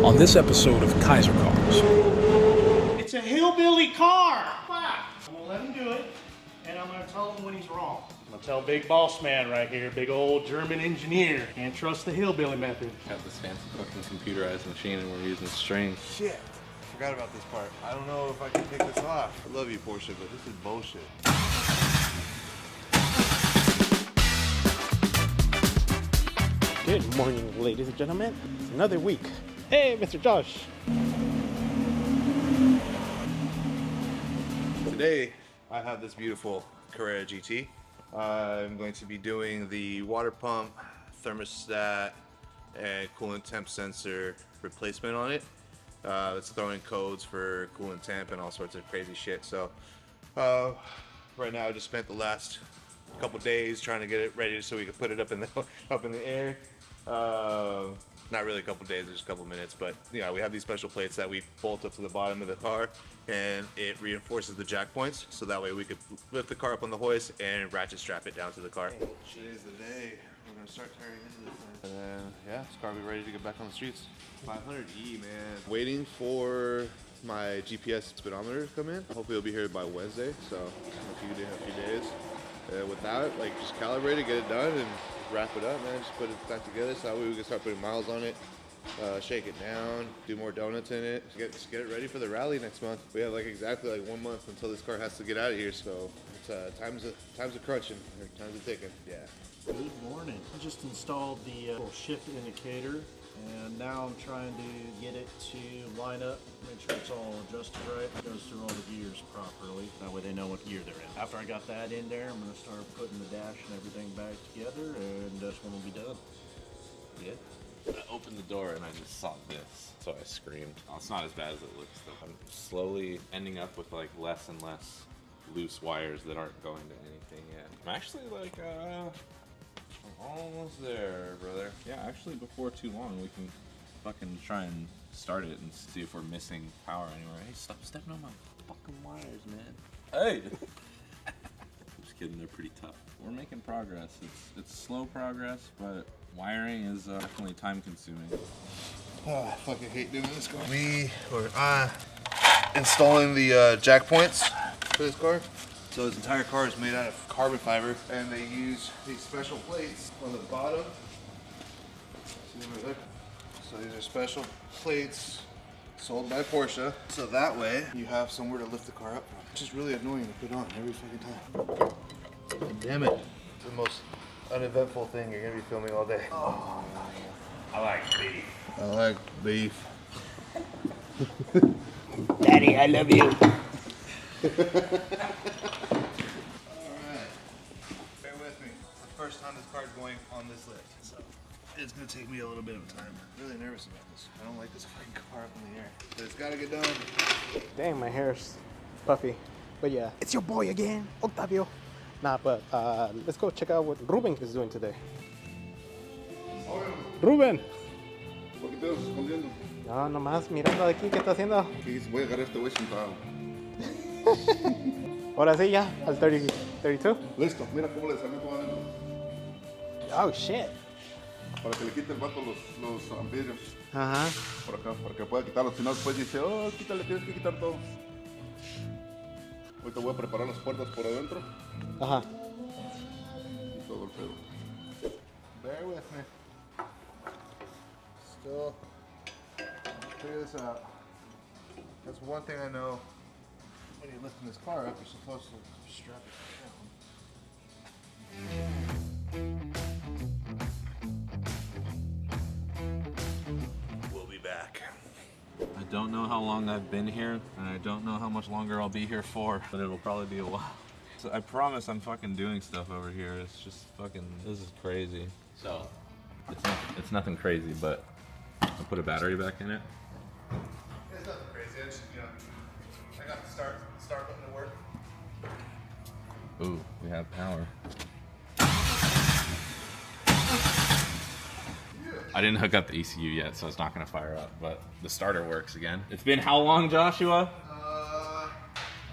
on this episode of Kaiser Kars. It's a hillbilly car. I'm gonna let him do it, and I'm gonna tell him when he's wrong. I'm gonna tell big boss man right here, big old German engineer. Can't trust the hillbilly method. Got this fancy fucking computerized machine and we're using string. Shit. Forgot about this part. I don't know if I can take this off. I love you, Porsche, but this is bullshit. Good morning, ladies and gentlemen. It's another week. Hey, Mr. Josh. Today, I have this beautiful Carrera GT. I'm going to be doing the water pump, thermostat, and coolant temp sensor replacement on it. It's throwing codes for coolant temp and all sorts of crazy shit. So, right now I just spent the last couple days trying to get it ready so we could put it up in the air. Not really a couple days, just a couple minutes, but we have these special plates that we bolt up to the bottom of the car, and it reinforces the jack points, so that way we could lift the car up on the hoist and ratchet strap it down to the car. Today's the day. We're gonna start tearing into this thing. And then, this car will be ready to get back on the streets. 500E, man. Waiting for my GPS speedometer to come in. Hopefully it'll be here by Wednesday, so a few days. With that, just calibrate it, get it done, and wrap it up, man. Just put it back together so that way we can start putting miles on it, shake it down, do more donuts in it, just get it ready for the rally next month. We have exactly 1 month until this car has to get out of here, so it's time's a crunching, or time's a ticking. Yeah. Good morning. I just installed the little shift indicator, and now I'm trying to get it to line up, make sure it's all adjusted right. It goes through all the gears properly. That way they know what gear they're in. After I got that in there, I'm going to start putting the dash and everything back together, and this one will be done. Yeah. I opened the door and I just saw this, so I screamed. Oh, it's not as bad as it looks though. I'm slowly ending up with less and less loose wires that aren't going to anything yet. I'm actually I'm almost there, brother. Yeah, actually before too long we can fucking try and start it and see if we're missing power anywhere. Hey, stop stepping on my fucking wires, man. Hey! Just kidding, they're pretty tough. We're making progress. It's slow progress, but wiring is definitely time consuming. Oh, I fucking hate doing this car. We are installing the jack points for this car. So this entire car is made out of carbon fiber, and they use these special plates on the bottom. See them right there? So these are special plates sold by Porsche, so that way you have somewhere to lift the car up from. Which is really annoying to put on every fucking time. Damn it. It's the most uneventful thing you're gonna be filming all day. Oh, I like beef. I like beef. Daddy, I love you. Alright. Bear with me. It's the first time this car is going on this lift, so it's gonna take me a little bit of time. I'm really nervous about this. I don't like this fucking car up in the air. But it's gotta get done. Dang, my hair's puffy. But yeah, it's your boy again, Octavio. Nah, but let's go check out what Ruben is doing today. Ruben! ¿Por qué te estás escondiendo? No, nomás mirando aquí, ¿qué está haciendo? Voy a agarrar este güey sentado. Ahora sí, ya, al 32. Listo, mira cómo le salió todo adentro. Oh, shit. Para que le quite el vato los vidrios. Ajá. Por acá, para que pueda quitarlos. Si no, después dice, oh, quítale, tienes que quitar todo. Ahorita voy a preparar las puertas por adentro. Ajá. Y todo el pedo. Bear with me. Still, figure this out. That's one thing I know. When you're lifting this car up, you're supposed to strap it down. We'll be back. I don't know how long I've been here, and I don't know how much longer I'll be here for, but it'll probably be a while. So I promise I'm fucking doing stuff over here. It's just fucking, this is crazy. So, it's nothing crazy, but I put a battery back in it. It's nothing crazy. I just, I got the start button to work. Ooh, we have power. I didn't hook up the ECU yet, so it's not gonna fire up, but the starter works again. It's been how long, Joshua?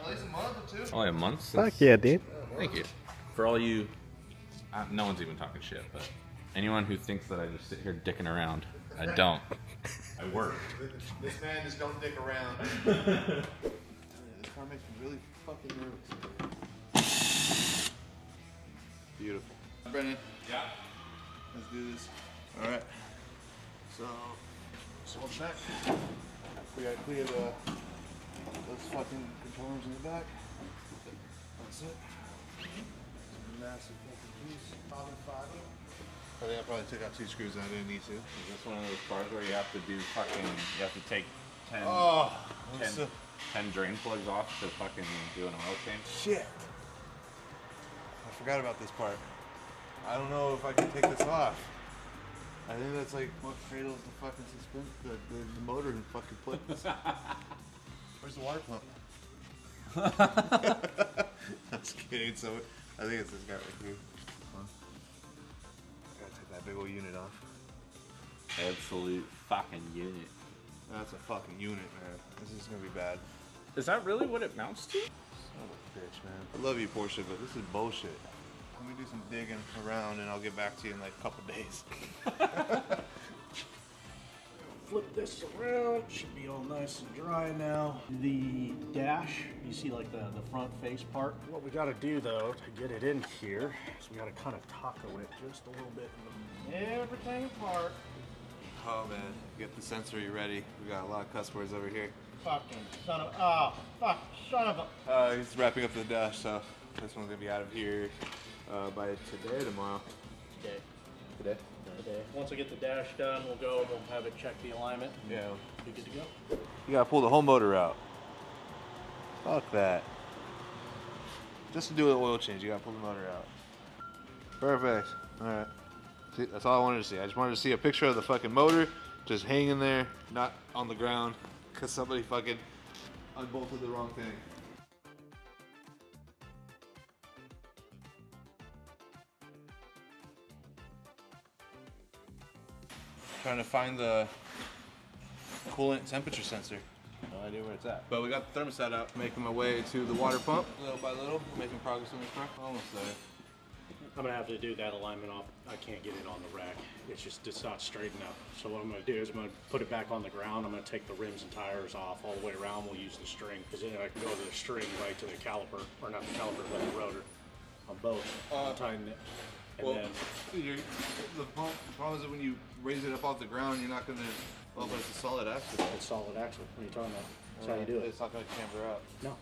At least a month or two. Only a month since... Fuck yeah, dude. Thank you. For all you... no one's even talking shit, but anyone who thinks that I just sit here dicking around, I don't. I work. This man just don't dick around. This car makes me really fucking nervous. Beautiful. Brennan. Yeah. Let's do this. All right. So check. We gotta clear those fucking controllers in the back. That's it. Massive fucking piece. Carbon fiber. I think I probably took out 2 screws and I didn't need to. Is this one of those cars where you have to do fucking, you have to take 10, 10 drain plugs off to fucking do an oil change? Shit. I forgot about this part. I don't know if I can take this off. I think that's like what cradles the fucking the motor in fucking place. Where's the water pump? I'm just kidding. So I think it's this guy right here. Huh? I gotta take that big old unit off. Absolute fucking unit. That's a fucking unit, man. This is gonna be bad. Is that really what it mounts to? Son of a bitch, man. I love you, Porsche, but this is bullshit. Let me do some digging around and I'll get back to you in like a couple days. Flip this around, should be all nice and dry now. The dash, you see like the front face part. What we gotta do though to get it in here is we gotta kind of taco it just a little bit in everything apart. Oh man, get the sensory ready. We got a lot of cuss words over here. Fucking son of, son of a. He's wrapping up the dash, so this one's gonna be out of here by today or tomorrow. Today. Once I get the dash done, we'll go and we'll have it check the alignment. Yeah. Be good to go. You gotta pull the whole motor out. Fuck that. Just to do the oil change, you gotta pull the motor out. Perfect. Alright. See, that's all I wanted to see. I just wanted to see a picture of the fucking motor just hanging there, not on the ground, because somebody fucking unbolted the wrong thing. Trying to find the coolant temperature sensor. No idea where it's at. But we got the thermostat out, making my way to the water pump little by little, making progress on this car. Almost there. I'm gonna have to do that alignment off. I can't get it on the rack. It's not straight enough. So what I'm gonna do is I'm gonna put it back on the ground. I'm gonna take the rims and tires off all the way around. We'll use the string, because then I can go to the string right to the caliper, or not the caliper, but the rotor on both. Tighten it. And Well, then, the problem is that when you raise it up off the ground, you're not gonna. Well, but it's a solid axle. it's solid axle. What are you talking about? That's how you do it. It's not gonna camber out. No.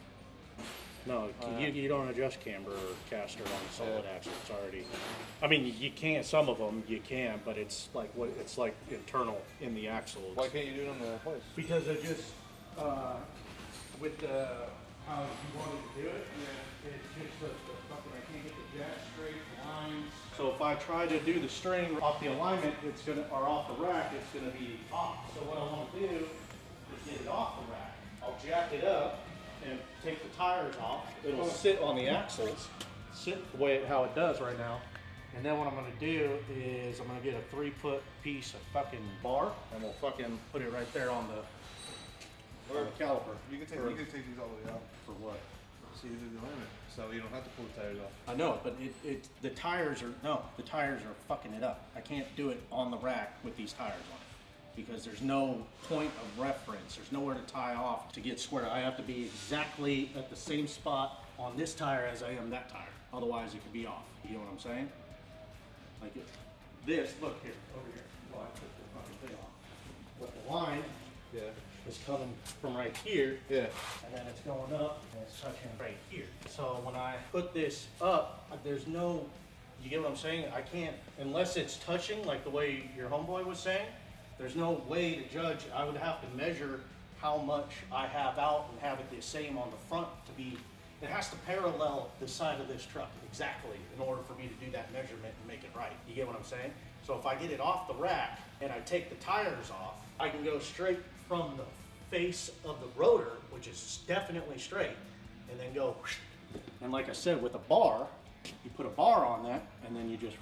No, you don't adjust camber or caster on a solid axle. It's already. I mean, you can. Some of them you can, but it's like internal in the axle. Why can't you do it on the hoist? Because it just with how you wanted to do it, it's just the fucking. I can't get the jack straight lines. So if I try to do the string off the alignment, or off the rack, it's gonna be off. So what I want to do is get it off the rack. I'll jack it up and take the tires off. It'll sit on the axles, sit the way how it does right now. And then what I'm gonna do is I'm gonna get a 3-foot piece of fucking bar and we'll fucking put it right there on the caliper. You can take these all the way out. For what? So you do the alignment, so you don't have to pull the tires off. I know, but the tires are fucking it up. I can't do it on the rack with these tires on it. Because there's no point of reference. There's nowhere to tie off to get square. I have to be exactly at the same spot on this tire as I am that tire. Otherwise, it could be off. You know what I'm saying? Like this. Look here, over here. Well, I took the fucking thing off. But the line is coming from right here. Yeah. And then it's going up and it's touching right here. So when I put this up, there's no. You get what I'm saying? I can't unless it's touching like the way your homeboy was saying. There's no way to judge. I would have to measure how much I have out and have it the same on the front to be, it has to parallel the side of this truck exactly in order for me to do that measurement and make it right. You get what I'm saying? So if I get it off the rack and I take the tires off, I can go straight from the face of the rotor, which is definitely straight, and then go, and like I said, with a bar, you put a bar on that and then you just.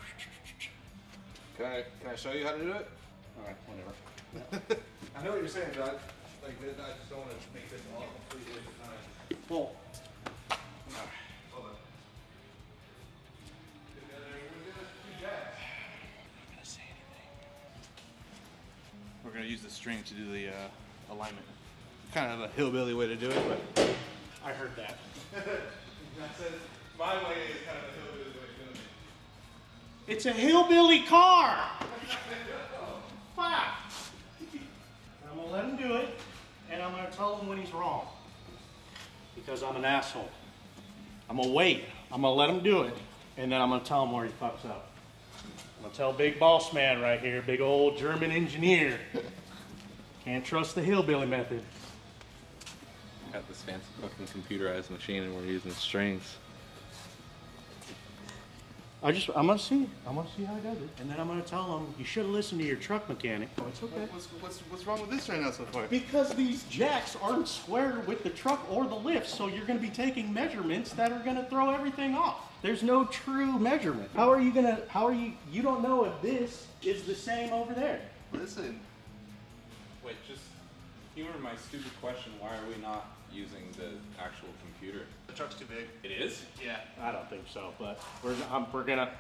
Can I show you how to do it? All right, whatever. I know what you're saying, Doug. Like, I just don't want to make this all completely different time. Well, Hold on. We're gonna gonna use the string to do the alignment. Kind of a hillbilly way to do it, but I heard that. I said my way is kind of a hillbilly way of doing it. It's a hillbilly car! Fuck! I'm gonna let him do it, and I'm gonna tell him when he's wrong. Because I'm an asshole. I'm gonna wait. I'm gonna let him do it, and then I'm gonna tell him where he fucks up. I'm gonna tell big boss man right here, big old German engineer. Can't trust the hillbilly method. Got this fancy fucking computerized machine and we're using strings. I'm gonna see how he does it, and then I'm gonna tell him you should have listened to your truck mechanic. Oh, it's okay. What's wrong with this right now so far? Because these jacks aren't square with the truck or the lift, so you're gonna be taking measurements that are gonna throw everything off. There's no true measurement. You don't know if this is the same over there. Listen. Wait, just humor my stupid question. Why are we not using the actual computer? The truck's too big. It is? Yeah. I don't think so, but we're gonna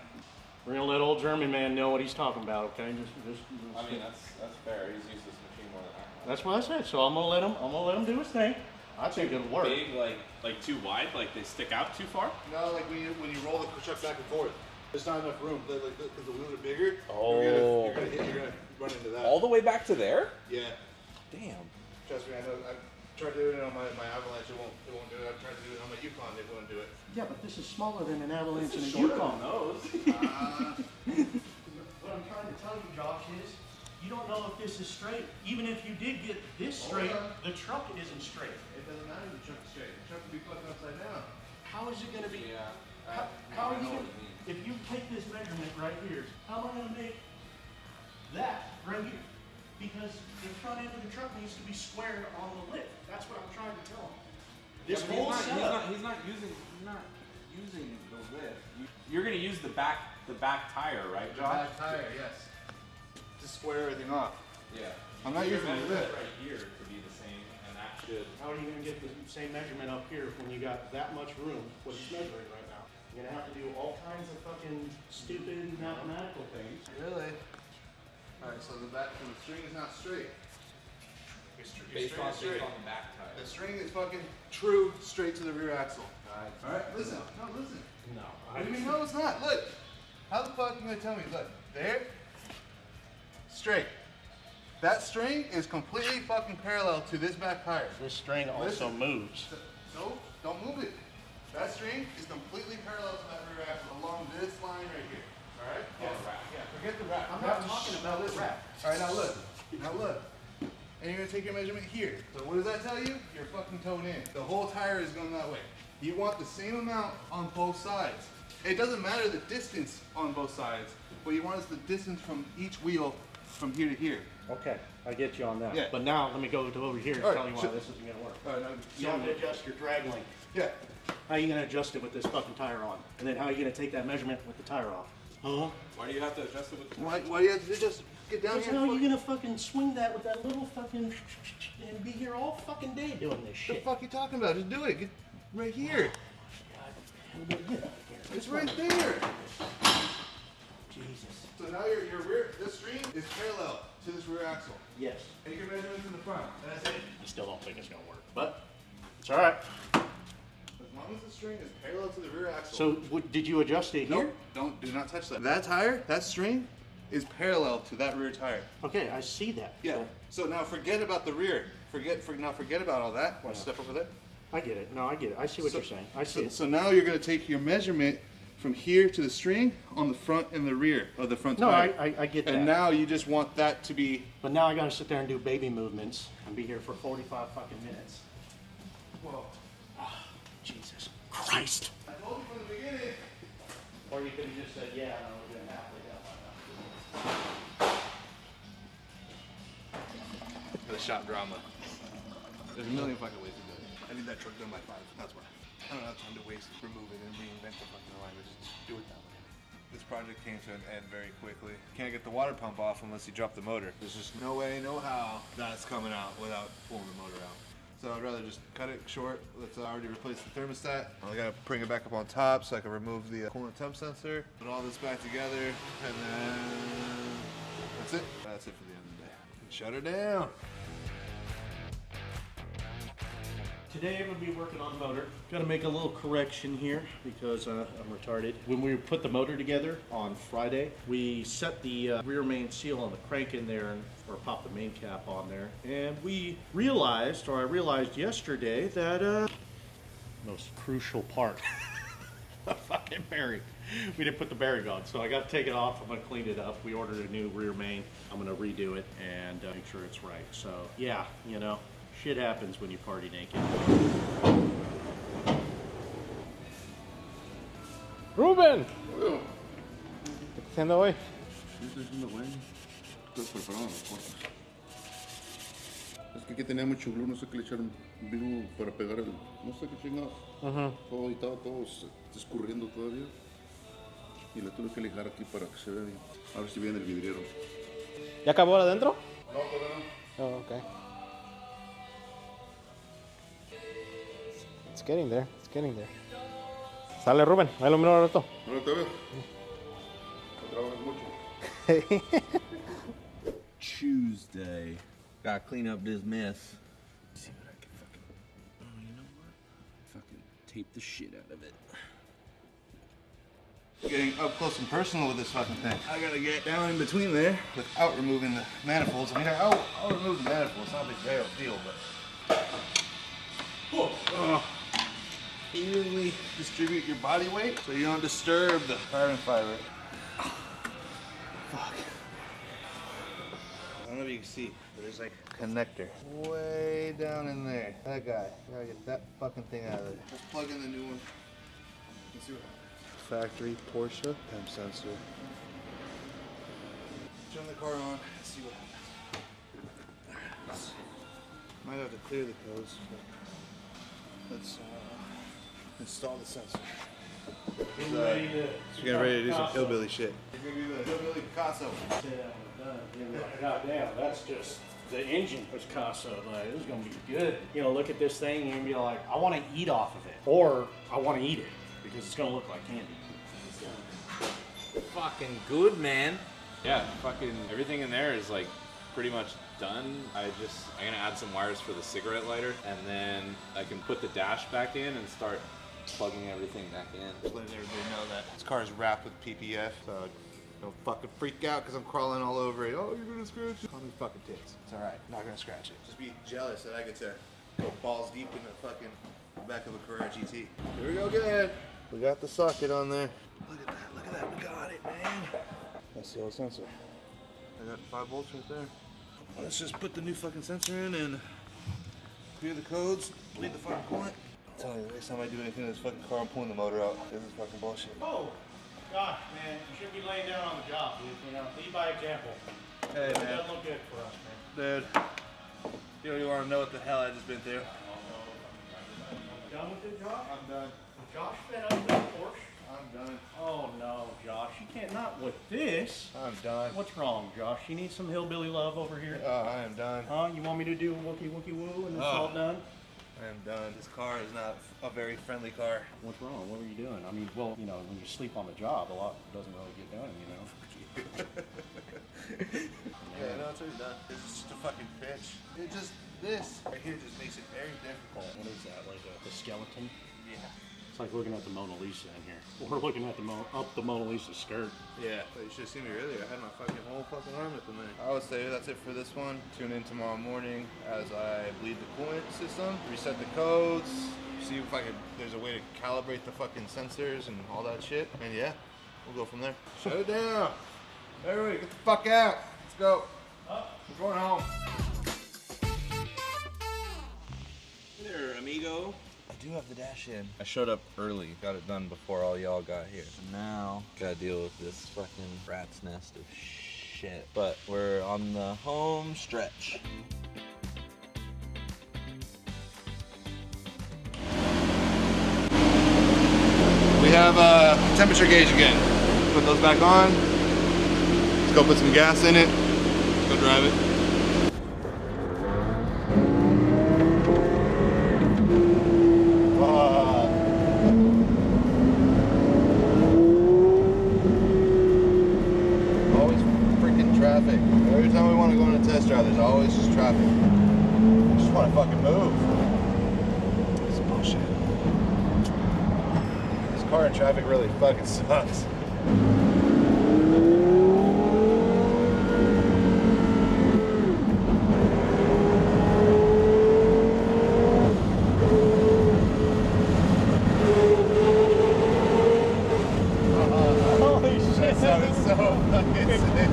let old German man know what he's talking about, okay? Just I mean, that's fair. He's used this machine more than I have. that's what I said. So I'm gonna let him do his thing. I think it'll work. Big, like too wide, like they stick out too far. No, like when you roll the truck back and forth, there's not enough room. Like because the wheels are bigger. Oh. You're gonna run into that. All the way back to there? Yeah. Damn. Trust me, I know. I've tried to do it on my Avalanche. It won't do it. I've tried to do it on my Yukon. It won't do it. Yeah, but this is smaller than an Avalanche and a Shorter Yukon. than those. What I'm trying to tell you, Josh, is you don't know if this is straight. Even if you did get this straight, the truck isn't straight. It doesn't matter if the truck's straight. The truck will be fucking upside down. How is it going to be? Yeah. How are you know going what you mean. if you take this measurement right here, how am I going to make that right here? Because the front end of the truck needs to be squared on the lift. That's what I'm trying to tell him. This Yeah, but whole setup. he's not using the lift. You're gonna use the back tire, right, The Josh? back tire, yes. To square everything off. Yeah. I'm not using the measurement lift. right here to be the same, and that should. How are you going to get the same measurement up here when you got that much room? What it's measuring right now. You're going to have to do all kinds of fucking stupid mathematical things. Really? Alright, so the string is not straight. Based on the back tire. The string is fucking true straight to the rear axle. Alright, listen. No, listen. No. What do you mean? No, it's not. Look. How the fuck are you gonna tell me? Look. There. Straight. That string is completely fucking parallel to this back tire. This string also Listen. moves. So, don't move it. That string is completely parallel to that rear axle along this line right here. Alright? Oh, the rack. Yeah, forget the rack. I'm not talking about this rack. Alright, now look. Now look. And you're gonna take your measurement here. So what does that tell you? You're fucking towed in. The whole tire is going that way. You want the same amount on both sides. It doesn't matter the distance on both sides. What you want is the distance from each wheel from here to here. Okay, I get you on that. Yeah. But now let me go to over here and All right, tell you why so- this isn't going to work. Alright, now You have to adjust your drag length. yeah. How are you going to adjust it with this fucking tire on? And then how are you going to take that measurement with the tire off? Huh? Why do you have to adjust it with the Why do you have to just get down Because here? how and are you going to fucking swing that with that little fucking and be here all fucking day doing this What shit? the fuck you talking about? Just do it. Get right here. Get out of here. It's right there. Jesus. So now your rear, this string is parallel to this rear axle. Yes. Take your measurements in the front. And that's it. I still don't think it's going to work. But it's all right. As long as the string is parallel to the rear axle. So did you adjust it here? Do not touch that. That tire, that string, is parallel to that rear tire. Okay, I see that. Yeah. So now forget about the rear. Forget about all that. Want to step over there? I get it. No, I get it. I see what you're saying. I see it. So now you're going to take your measurement from here to the string on the front and the rear of the front No, tire. I get that. And now you just want that to be. But now I got to sit there and do baby movements and be here for 45 fucking minutes. Whoa. Jesus Christ. I told you from the beginning. Or you could have just said, yeah, no, we're doing halfway down by now. The shop drama. There's a million fucking ways to do it. I need that truck done by 5. That's why. I don't have time to waste, remove it, and reinvent the fucking alignment. Just do it that way. This project came to an end very quickly. Can't get the water pump off unless you drop the motor. There's just no way, no how that's coming out without pulling the motor out. So I'd rather just cut it short. Let's already replace the thermostat. I gotta bring it back up on top so I can remove the coolant temp sensor. Put all this back together, and then that's it. That's it for the end of the day. Shut her down. Today I'm going to be working on the motor. Got to make a little correction here because I'm retarded. When we put the motor together on Friday, we set the rear main seal on the crank in there or popped the main cap on there. And we realized, or I realized yesterday, that most crucial part, the fucking bearing. We didn't put the bearing on, so I got to take it off. I'm going to clean it up. We ordered a new rear main. I'm going to redo it and make sure it's right. So yeah, you know, shit happens when you party naked. Ruben! ¿Qué estás haciendo hoy? Estoy haciendo güey. Estoy preparando las puertas. Es que aquí tenía mucho glue, no sé qué le echaron glue para pegar el. No sé qué chingados. Todo y todo escurriendo todavía. Y le tuve que lijar aquí para que se vea bien. A ver si viene el vidriero. ¿Ya acabó adentro? No, todavía no. Oh, okay. It's getting there. It's getting there. Sale Rubén, ahí lo miro al rato. No te veo. No trabajas mucho. Tuesday. Gotta clean up this mess. See what I can fucking. Oh, you know what? Fucking tape the shit out of it. Getting up close and personal with this fucking thing. I gotta get down in between there without removing the manifolds. I mean, I'll remove the manifolds. It's not a big deal, but. Evenly distribute your body weight so you don't disturb the carbon fiber. Fuck. I don't know if you can see, but there's like a connector way down in there. That guy. Gotta get that fucking thing out of there. Let's plug in the new one. Let's see what happens. Factory Porsche temp sensor. Turn the car on. Let's see what happens. Might have to clear the codes. Let's install the sensor. We're getting ready to do some hillbilly shit. You're gonna do the hillbilly Picasso. Goddamn, that's just the engine Picasso. Like, this is gonna be good. You know, look at this thing and you're gonna be like, I want to eat off of it, or I want to eat it because it's gonna look like candy. Fucking good, man. Yeah, fucking everything in there is like pretty much done. I'm gonna add some wires for the cigarette lighter, and then I can put the dash back in and start plugging everything back in. Just letting everybody know that this car is wrapped with PPF, so don't fucking freak out because I'm crawling all over it. Oh, you're gonna scratch it. Call me fucking tits. It's alright, not gonna scratch it. Just be jealous that I get to go balls deep in the fucking back of a Carrera GT. Here we go again. We got the socket on there. Look at that, we got it, man. That's the old sensor. I got 5 volts right there. Let's just put the new fucking sensor in and clear the codes, bleed the fucking coolant. I'm telling you, next time I do anything to this fucking car, I'm pulling the motor out. This is fucking bullshit. Oh, gosh, man, you should be laying down on the job, dude. You know, lead by example. Hey, It man. doesn't look good for us, man. Dude, you don't even want to know what the hell I just been through. Done with it, Josh? I'm done. Josh fed up with that Porsche? I'm done. Oh no, Josh, you can't not with this. I'm done. What's wrong, Josh? You need some hillbilly love over here? I am done. Huh? You want me to do wookie wookie woo and it's all done? I am done. This car is not a very friendly car. What's wrong? What were you doing? I mean, well, you know, when you sleep on the job, a lot doesn't really get done, you know? Yeah, no, it's already done. This is just a fucking bitch. It just, this right here just makes it very difficult. What is that? Like a skeleton? Yeah. It's like looking at the Mona Lisa in here. We're looking at the up the Mona Lisa skirt. Yeah, but you should have seen me earlier. I had my fucking whole fucking arm up in there. I would say that's it for this one. Tune in tomorrow morning as I bleed the coolant system, reset the codes, see if there's a way to calibrate the fucking sensors and all that shit. And yeah, we'll go from there. Shut it down. Everybody, get the fuck out. Let's go. We're going home. Hey there, amigo. I do have the dash in. I showed up early, got it done before all y'all got here. Now, gotta deal with this fucking rat's nest of shit. But we're on the home stretch. We have a temperature gauge again. Put those back on. Let's go put some gas in it. Let's go drive it. Always freaking traffic. Every time we want to go on a test drive, there's want to fucking move. This is bullshit. This car in traffic really fucking sucks. Holy shit. That sounded so fucking sick.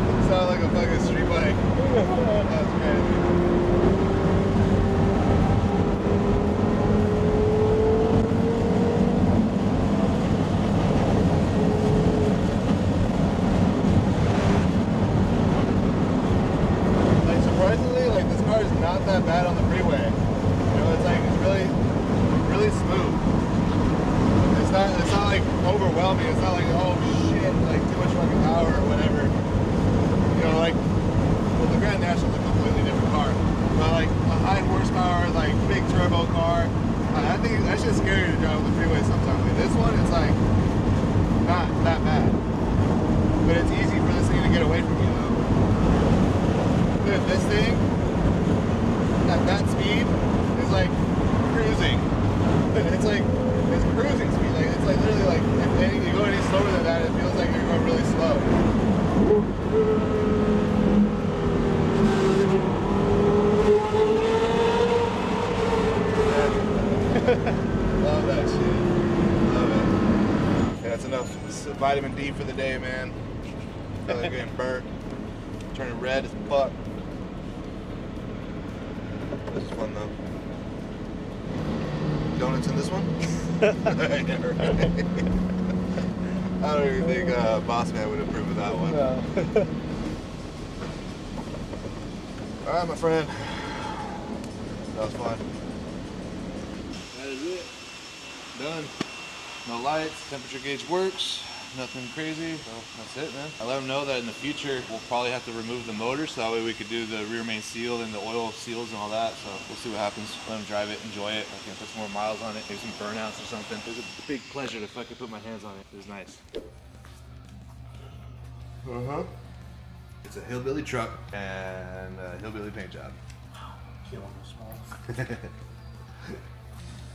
It sounded like a fucking street bike. That's crazy. Like surprisingly, like this car is not that bad on the freeway. You know, it's like it's really smooth. It's not like overwhelming. It's not like, oh shit, like too much fucking power or whatever. You know, like, well, the Grand National's a completely different car. But like a high horsepower, like big turbo car, I think that shit's scary to drive on the freeway sometimes. Like, this one is like not that bad. But it's easy for this thing to get away from you though. Dude, this thing at that speed is like cruising. It's like it's cruising speed. Like it's like literally like if you go any slower than that, it feels like you're going really slow. Love that shit. Love it. Yeah, that's enough vitamin D for the day, man. Feel like getting burnt. Turning red as fuck. This is fun though. Donuts in this one? Yeah, right. I don't even think Boss Man would approve of that one. Alright, my friend. That was fun. That is it. Done. No lights, temperature gauge works. Nothing crazy, so that's it, man. I let them know that in the future we'll probably have to remove the motor so that way we could do the rear main seal and the oil seals and all that. So we'll see what happens. Let them drive it, enjoy it. I can put some more miles on it, maybe some burnouts or something. It was a big pleasure to fucking put my hands on it. It was nice. It's a hillbilly truck and a hillbilly paint job. Killing the small.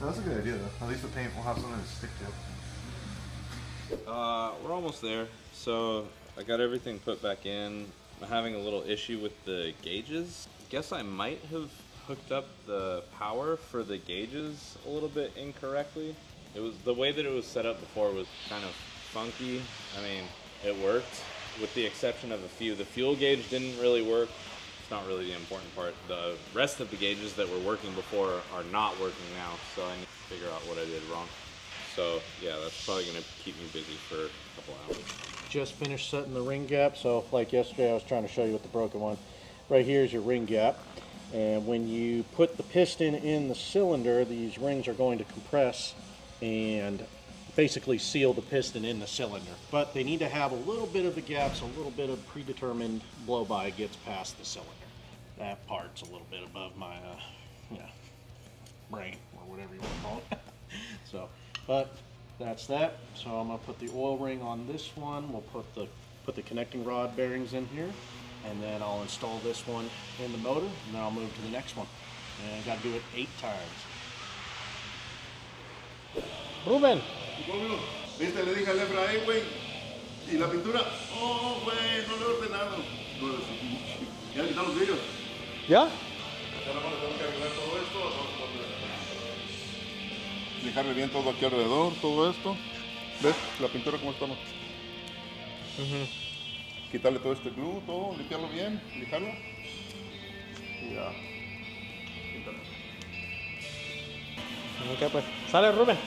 That's a good idea though. At least the paint will have something to stick to. We're almost there. So I got everything put back in. I'm having a little issue with the gauges. Guess I might have hooked up the power for the gauges a little bit incorrectly. It was the way that it was set up before was kind of funky. I mean, it worked with the exception of a few. The fuel gauge didn't really work. It's not really the important part. The rest of the gauges that were working before are not working now, so I need to figure out what I did wrong. So yeah, that's probably gonna keep me busy for a couple hours. Just finished setting the ring gap. So like yesterday I was trying to show you with the broken one. Right here is your ring gap. And when you put the piston in the cylinder, these rings are going to compress and basically seal the piston in the cylinder. But they need to have a little bit of a gap, so a little bit of predetermined blow-by gets past the cylinder. That part's a little bit above my brain, or whatever you want to call it. So, but that's that. So I'm gonna put the oil ring on this one. We'll put the connecting rod bearings in here, and then I'll install this one in the motor, and then I'll move to the next one. And I gotta do it 8 times. Ruben, Viste, le dije al Efraín, güey, y la pintura, oh, güey, no lo he ordenado. Ya quitan los vidrios. ¿ya? Tengo que arreglar todo esto. Dejarle bien todo aquí alrededor, todo esto. ¿Ves? La pintura como está. Quitarle todo este glue, todo, limpiarlo bien, lijarlo. Y ya. Píntate. Ok, pues. Sale, Ruben.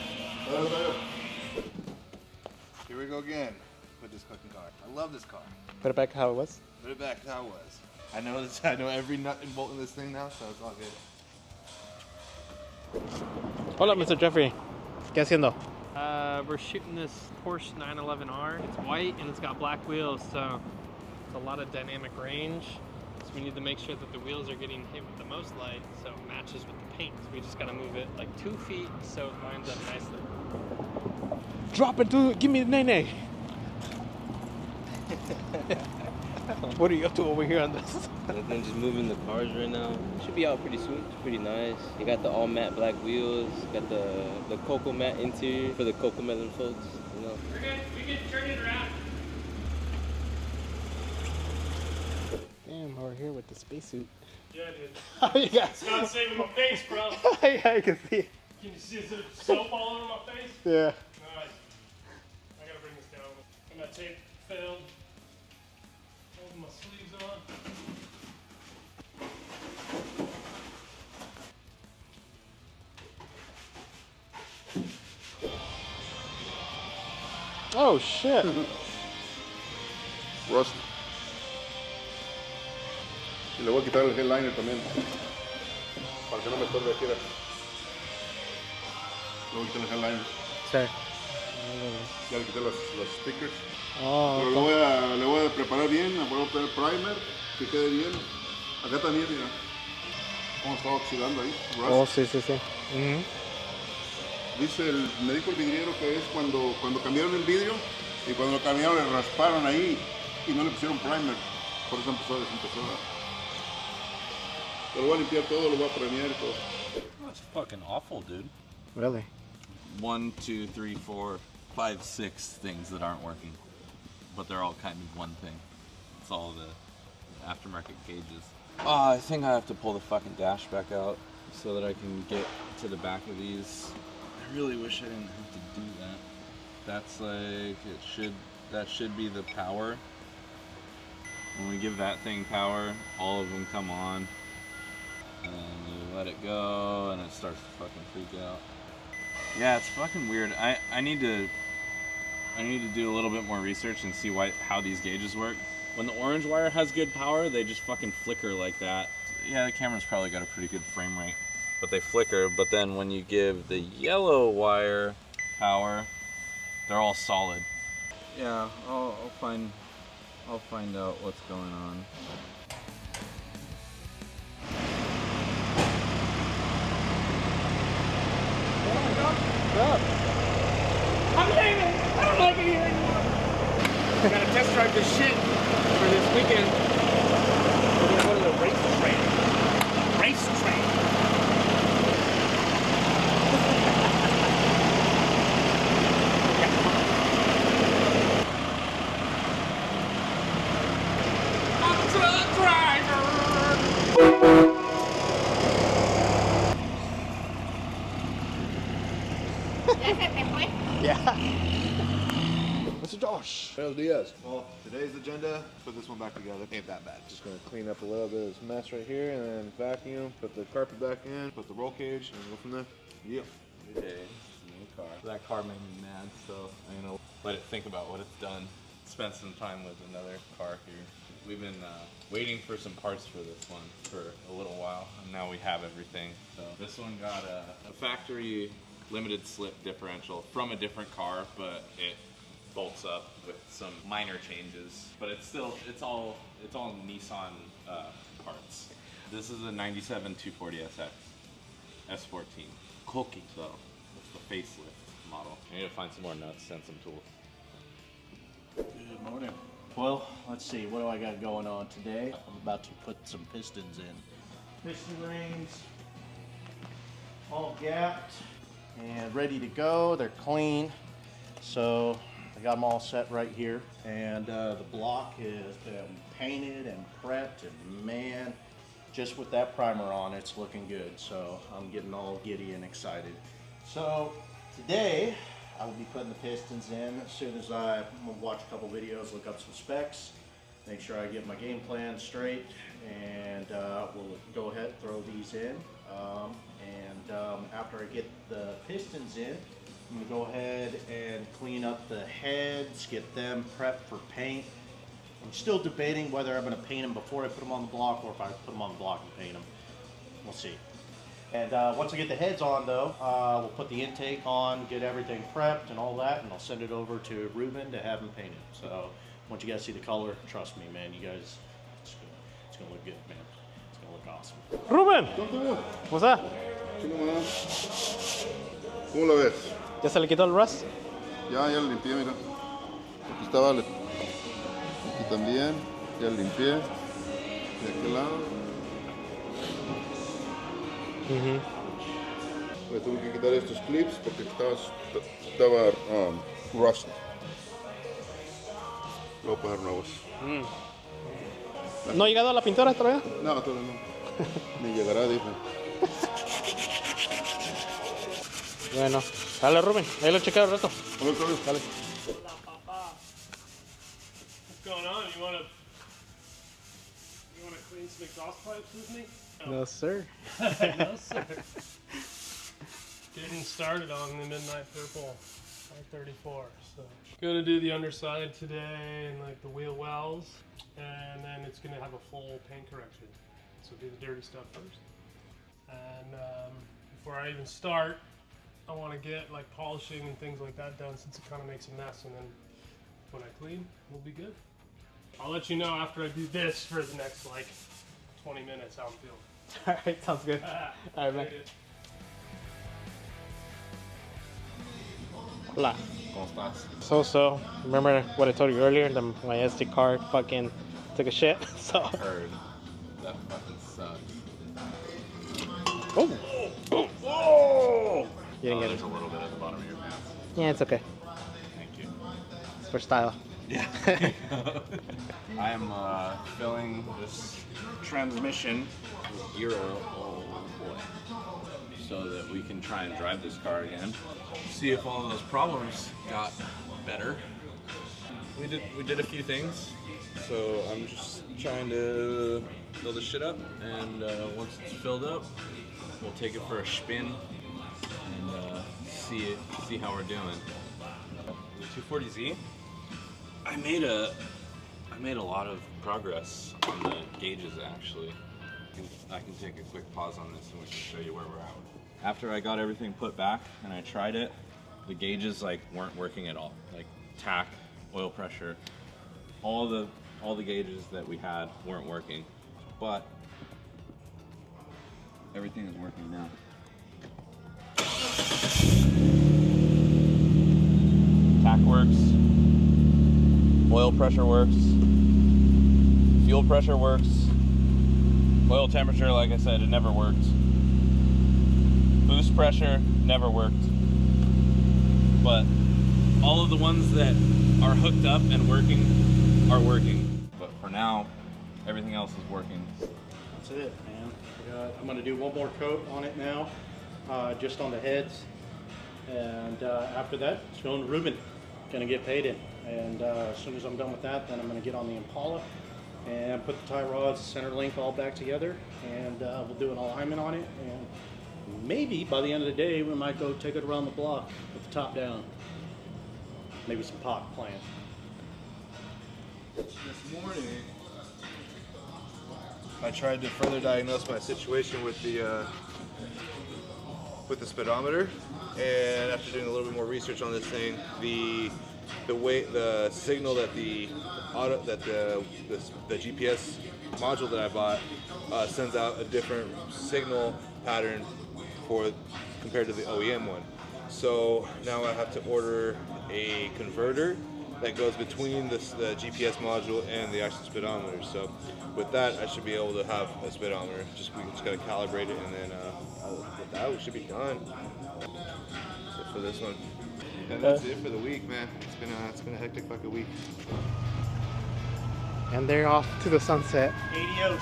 Here we go again with this fucking car. I love this car. Put it back how it was. Put it back how it was. I know this. I know every nut and bolt in this thing now, so it's all good. Hola, Mr. Jeffrey. ¿Qué haciendo? We're shooting this Porsche 911R. It's white and it's got black wheels, so it's a lot of dynamic range. So we need to make sure that the wheels are getting hit with the most light so it matches with the paint. So we just gotta move it like 2 feet so it lines up nicely. Drop it, dude. Give me the nay-nay. What are you up to over here on this? I'm just moving the cars right now. Should be out pretty soon. It's pretty nice. They got the all matte black wheels. Got the cocoa matte interior for the cocoa melon folks. You know. We're good. We can turn it around. Damn, over here with the spacesuit. Yeah, dude. Oh, you got. It's not saving my face, bro. Yeah, I can see it. Can you see the soap all over my face? Yeah. Alright. I gotta bring this down. And my tape failed. Holding my sleeves on. Oh shit. Rust. Y le voy a quitar el headliner también. Para que no me estorbe aquí. Le voy a quitar el headliner. Sí. Ya le quité los stickers. Oh, Pero le voy a preparar bien. Le voy a poner primer. Que quede bien. Acá también, mira. Cómo está oxidando ahí. Rust. oh, sí, sí, sí. Dice me dijo el vidriero que es cuando cambiaron el vidrio y cuando lo cambiaron le rasparon ahí y no le pusieron primer. Por eso empezó a desempezar. Lo voy a limpiar todo, lo voy a premiar y todo. That's fucking awful, dude. Really? 1, 2, 3, 4, 5, 6 things that aren't working, but they're all kind of one thing. It's all the aftermarket gauges. Oh, I think I have to pull the fucking dash back out so that I can get to the back of these. I really wish I didn't have to do that. That's like, that should be the power. When we give that thing power, all of them come on. And you let it go, and it starts to fucking freak out. Yeah, it's fucking weird. I need to do a little bit more research and see how these gauges work. When the orange wire has good power, they just fucking flicker like that. Yeah, the camera's probably got a pretty good frame rate, but they flicker. But then when you give the yellow wire power, they're all solid. Yeah, I'll find out what's going on. I'm leaving. I don't like it here anymore. I gotta test drive this shit for this weekend. We're gonna go to the race train. Race train. I'm a truck driver. Yeah. Mr. Josh. Buenos dias. Well, today's agenda, put this one back together. Ain't that bad. Just gonna clean up a little bit of this mess right here and then vacuum, put the carpet back in, put the roll cage, and go from there. Yeah. Okay, new car. That car made me mad, so I'm gonna let it think about what it's done. Spent some time with another car here. We've been waiting for some parts for this one for a little while, and now we have everything. So this one got a factory limited slip differential from a different car, but it bolts up with some minor changes. But it's all Nissan parts. This is a 97 240 SX S14 Cookie, so it's the facelift model. I need to find some more nuts and some tools. Good morning. Well, let's see, what do I got going on today? I'm about to put some pistons in. Piston rings, all gapped and ready to go. They're clean. So I got them all set right here. And the block has been painted and prepped, and man, just with that primer on, it's looking good. So I'm getting all giddy and excited. So today, I will be putting the pistons in as soon as I'm gonna watch a couple videos, look up some specs, make sure I get my game plan straight, and we'll go ahead and throw these in. After I get the pistons in, I'm gonna go ahead and clean up the heads, get them prepped for paint. I'm still debating whether I'm gonna paint them before I put them on the block or if I put them on the block and paint them. We'll see. And once I get the heads on though, we'll put the intake on, get everything prepped and all that, and I'll send it over to Ruben to have him painted. So once you guys see the color, trust me, man, you guys, it's gonna look good, man. It's gonna look awesome. Ruben, what's that? ¿Cómo lo ves? ¿Ya se le quitó el rust? Ya lo limpié, mira. Aquí estaba, aquí también. Ya limpié de aquel lado. Le tuve que quitar estos clips porque estaba rust. Lo voy a poner nuevos. ¿No ha llegado a la pintura todavía? No, todavía no. Ni llegará, dijo. Bueno, dale Rubén, ahí lo chequeo el resto. A ver, Dale. What's going on? You wanna clean some exhaust pipes with me? No, sir. No, sir. Getting started on the Midnight Purple 534. So gonna do the underside today and like the wheel wells, and then it's gonna have a full paint correction. So do the dirty stuff first, and before I even start, I want to get like polishing and things like that done since it kind of makes a mess, and then when I clean, we'll be good. I'll let you know after I do this for the next like 20 minutes how I'm feeling. All right, sounds good. All right, man. Hola. ¿Cómo estás? So, remember what I told you earlier? My SD card fucking took a shit, so. Heard. That fucking sucks. Oh! Oh! You didn't get There's it. a little bit at the bottom of your pants. Yeah, it's okay. Thank you. It's for style. Yeah. I am filling this transmission with gear oil. Oh boy. So that we can try and drive this car again. See if all of those problems got better. We did a few things. So I'm just trying to fill this shit up, and once it's filled up, we'll take it for a spin and see how we're doing. The 240Z. I made a lot of progress on the gauges actually. I can take a quick pause on this and we can show you where we're at. After I got everything put back and I tried it, the gauges like weren't working at all. Like tack, oil pressure, all the gauges that we had weren't working. But everything is working now. Tack works. Oil pressure works, fuel pressure works, oil temperature, like I said, it never worked. Boost pressure never worked. But all of the ones that are hooked up and working are working. But for now, everything else is working. That's it, man. I'm going to do one more coat on it now, just on the heads. And after that, it's going to Ruben. Going to get paid in. And as soon as I'm done with that, then I'm going to get on the Impala and put the tie rods, center link all back together, and we'll do an alignment on it. And maybe by the end of the day, we might go take it around the block with the top down. Maybe some pot plant. This morning, I tried to further diagnose my situation with the speedometer, and after doing a little bit more research on this thing, the signal that the GPS module that I bought sends out a different signal pattern compared to the OEM one. So now I have to order a converter that goes between the GPS module and the actual speedometer. So with that, I should be able to have a speedometer. We just gotta calibrate it, and then with that, we should be done. So for this one. And that's it for the week, man. It's been a hectic fucking week. And they're off to the sunset. Adios.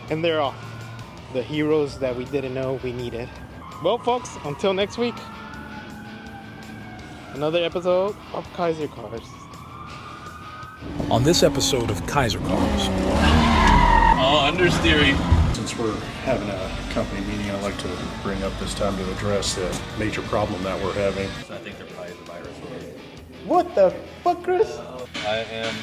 And they're off. The heroes that we didn't know we needed. Well, folks, until next week, another episode of Kaiser Kars. On this episode of Kaiser Kars. Oh, understeering. Since we're having a company meeting, I'd like to bring up this time to address the major problem that we're having. I think there probably is a virus. What the fuck, Chris? I am